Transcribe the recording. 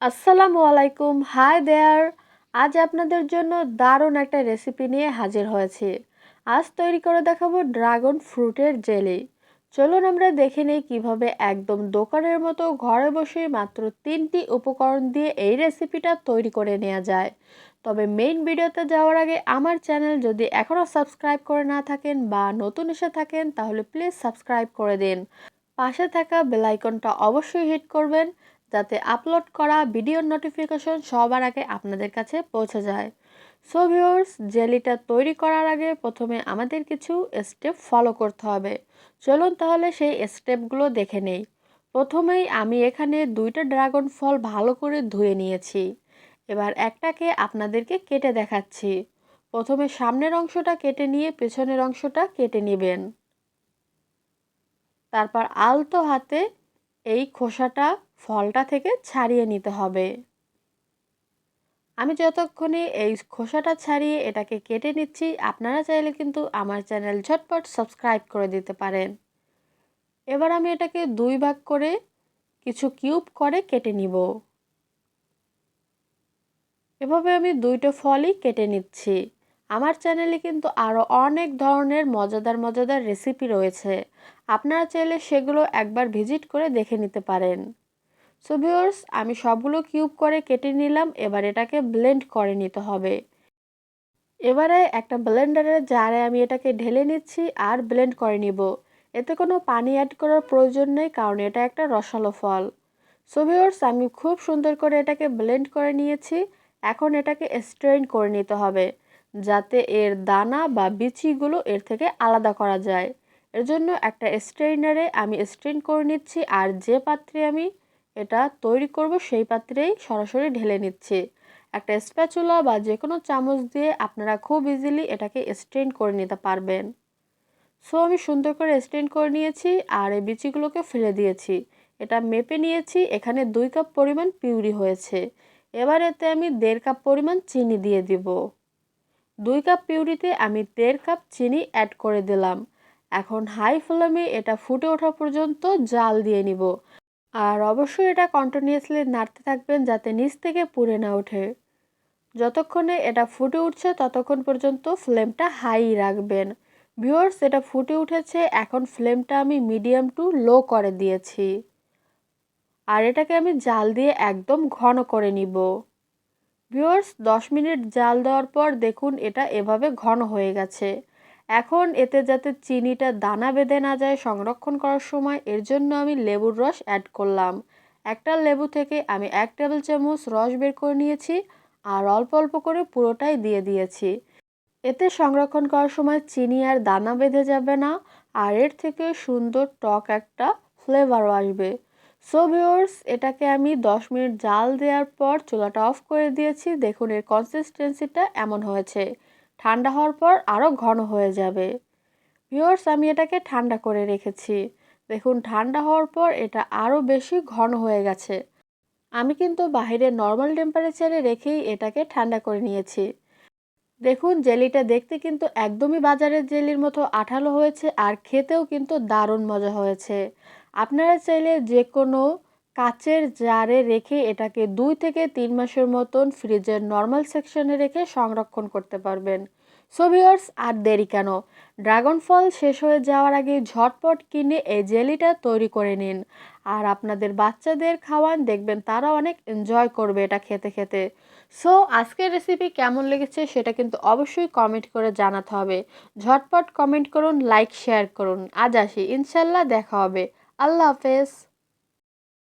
আসসালামুয়ালাইকুম, hi there. আজ আপনাদের জন্য দারুণ একটা রেসিপি নিয়ে হাজির হয়েছি। আজ তৈরি করে দেখাবো ড্রাগন ফ্রুটের জেলি। চলুন আমরা দেখে নিই কিভাবে একদম দোকানের মতো ঘরে বসে মাত্র 3টি উপকরণ দিয়ে এই রেসিপিটা তৈরি করে নেওয়া যায়। তবে মেইন ভিডিওতে যাওয়ার আগে আমার চ্যানেল যদি এখনও সাবস্ক্রাইব করে না থাকেন বা নতুন এসে থাকেন তাহলে প্লিজ সাবস্ক্রাইব করে দিন। পাশে থাকা বেল আইকনটা অবশ্যই হিট করবেন যাতে আপলোড করা ভিডিওর নোটিফিকেশন সবার আগে আপনাদের কাছে পৌঁছে যায়। সো ভিউয়ার্স, জেলিটা তৈরি করার আগে প্রথমে আমাদের কিছু স্টেপ ফলো করতে হবে। চলুন তাহলে সেই স্টেপগুলো দেখে নেই। প্রথমেই আমি এখানে 2টা ড্রাগন ফল ভালো করে ধুয়ে নিয়েছি। এবার একটাকে আপনাদেরকে কেটে দেখাচ্ছি। প্রথমে সামনের অংশটা কেটে নিয়ে পেছনের অংশটা কেটে নেবেন। তারপর আলতো হাতে এই খোসাটা ফলটা থেকে ছাড়িয়ে নিতে হবে। আমি যতক্ষণে এই খোসাটা ছাড়িয়ে এটাকে কেটে নিচ্ছি, আপনারা চাইলে কিন্তু আমার চ্যানেল ঝটপট সাবস্ক্রাইব করে দিতে পারেন। এবার আমি এটাকে 2 ভাগ করে কিছু কিউব করে কেটে নিব। এভাবে আমি 2টা ফলই কেটে নিচ্ছি। আমার চ্যানেলে কিন্তু আরও অনেক ধরনের মজাদার মজাদার রেসিপি রয়েছে, আপনারা চাইলে সেগুলো একবার ভিজিট করে দেখে নিতে পারেন। সো ভিউয়ার্স, আমি সবগুলো কিউব করে কেটে নিলাম। এবার এটাকে ব্লেন্ড করে নিতে হবে। এবারে একটা ব্লেন্ডারের জারে আমি এটাকে ঢেলে নিচ্ছি আর ব্লেন্ড করে নিব। এতে কোনো পানি অ্যাড করার প্রয়োজন নেই, কারণ এটা একটা রসালো ফল। সো ভিউয়ার্স, আমি খুব সুন্দর করে এটাকে ব্লেন্ড করে নিয়েছি। এখন এটাকে স্ট্রেন করে নিতে হবে যাতে এর দানা বা বিচিগুলো এর থেকে আলাদা করা যায়। এর জন্য একটা স্ট্রেইনারে আমি স্ট্রেন করে নিচ্ছি, আর যে পাত্রে আমি এটা তৈরি করব সেই পাত্রেই সরাসরি ঢেলে নিচ্ছি। একটা স্প্যাচুলা বা যে কোনো চামচ দিয়ে আপনারা খুব ইজিলি এটাকে স্ট্রেন করে নিতে পারবেন। সো আমি সুন্দর করে স্ট্রেন করে নিয়েছি আর এই বিচিগুলোকে ফেলে দিয়েছি। এটা মেপে নিয়েছি, এখানে 2 কাপ পরিমাণ পিউরি হয়েছে। এবার এতে আমি 1.5 কাপ পরিমাণ চিনি দিয়ে দিব। 2 কাপ পিউরিতে আমি 1.5 কাপ চিনি অ্যাড করে দিলাম। এখন হাই ফ্লেমে এটা ফুটে ওঠা পর্যন্ত জাল দিয়ে নিব। আর অবশ্যই এটা কন্টিনিউয়াসলি নাড়তে থাকবেন যাতে নিচ থেকে পুড়ে না ওঠে। যতক্ষণে এটা ফুটে উঠছে ততক্ষণ পর্যন্ত ফ্লেমটা হাই রাখবেন। ভিউয়ার্স, এটা ফুটে উঠেছে, এখন ফ্লেমটা আমি মিডিয়াম টু লো করে দিয়েছি। আর এটাকে আমি জাল দিয়ে একদম ঘন করে নিব। ভিউয়ার্স, 10 মিনিট জাল দেওয়ার পর দেখুন এটা এভাবে ঘন হয়ে গেছে। এখন এতে যাতে চিনিটা দানা বেঁধে না যায় সংরক্ষণ করার সময়, এর জন্য আমি লেবুর রস অ্যাড করলাম। একটা লেবু থেকে আমি 1 টেবিল চামচ রস বের করে নিয়েছি আর অল্প অল্প করে পুরোটাই দিয়ে দিয়েছি। এতে সংরক্ষণ করার সময় চিনি আর দানা বেঁধে যাবে না, আর এর থেকে সুন্দর টক একটা ফ্লেভারও আসবে। সো ভিউয়ার্স, এটাকে আমি 10 মিনিট জাল দেওয়ার পর চুলাটা অফ করে দিয়েছি। দেখুন এর কনসিস্টেন্সিটা এমন হয়েছে। ঠান্ডা হওয়ার পর আরও ঘন হয়ে যাবে। ভিউয়ার্স, আমি এটাকে ঠান্ডা করে রেখেছি। দেখুন ঠান্ডা হওয়ার পর এটা আরও বেশি ঘন হয়ে গেছে। আমি কিন্তু বাইরে নর্মাল টেম্পারেচারে রেখেই এটাকে ঠান্ডা করে নিয়েছি। দেখুন জেলিটা দেখতে কিন্তু একদমই বাজারের জেলির মতো আঠালো হয়েছে, আর খেতেও কিন্তু দারুণ মজা হয়েছে। আপনারা চাইলে যে কোনো কাচের জারে রেখে এটাকে 2 থেকে 3 মাসের মতন ফ্রিজের নর্মাল সেকশনে রেখে সংরক্ষণ করতে পারবেন। সো ভিউয়ার্স, আর দেরি কেন, ড্রাগন ফল শেষ হয়ে যাওয়ার আগে ঝটপট কিনে এই জেলিটা তৈরি করে নিন আর আপনাদের বাচ্চাদের খাওয়ান, দেখবেন তারা অনেক এনজয় করবে এটা খেতে খেতে। সো আজকের রেসিপি কেমন লেগেছে সেটা কিন্তু অবশ্যই কমেন্ট করে জানাতে হবে। ঝটপট কমেন্ট করুন, লাইক শেয়ার করুন। আজ আসি, ইনশাল্লাহ দেখা হবে। আল্লাহ হাফেজ।